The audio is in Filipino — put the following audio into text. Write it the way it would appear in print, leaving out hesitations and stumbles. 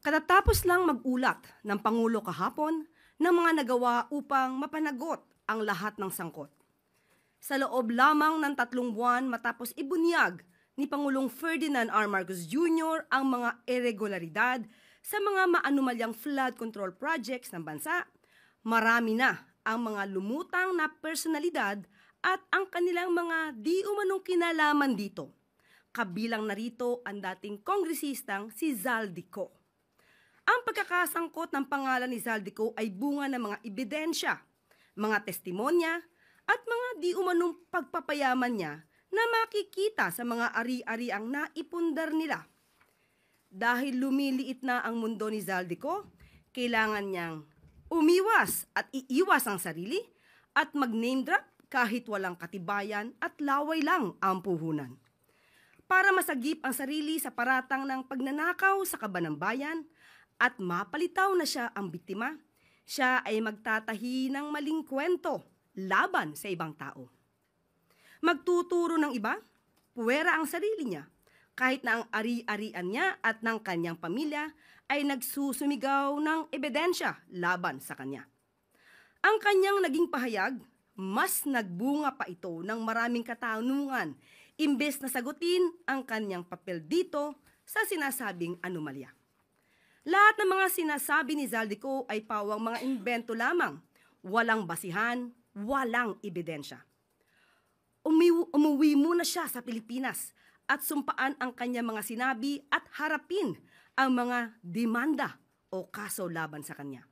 Katatapos lang mag-ulat ng Pangulo kahapon ng mga nagawa upang mapanagot ang lahat ng sangkot. Sa loob lamang ng 3 buwan matapos ibunyag ni Pangulong Ferdinand R. Marcos Jr. ang mga irregularidad sa mga maanumalyang flood control projects ng bansa, marami na ang mga lumutang na personalidad at ang kanilang mga di umanong kinalaman dito. Kabilang narito ang dating kongresistang si Zaldico. Ang pagkakasangkot ng pangalan ni Zaldico ay bunga ng mga ebidensya, mga testimonya, at mga di umanong pagpapayaman niya na makikita sa mga ari-ariang naipundar nila. Dahil lumiliit na ang mundo ni Zaldico, kailangan niyang umiwas at iiwas ang sarili at mag-name drop kahit walang katibayan at laway lang ang puhunan. Para masagip ang sarili sa paratang ng pagnanakaw sa kaban ng bayan at mapalitaw na siya ang biktima, siya ay magtatahi ng maling kwento laban sa ibang tao. Magtuturo ng iba, puwera ang sarili niya, kahit na ang ari-arian niya at ng kanyang pamilya ay nagsusumigaw ng ebidensya laban sa kanya. Ang kanyang naging pahayag, mas nagbunga pa ito ng maraming katanungan imbes na sagutin ang kanyang papel dito sa sinasabing anomalya. Lahat ng mga sinasabi ni Zaldico ay pawang mga imbento lamang, walang basihan, walang ebidensya. Umuwi muna siya sa Pilipinas at sumpaan ang kanyang mga sinabi at harapin ang mga demanda o kaso laban sa kanya.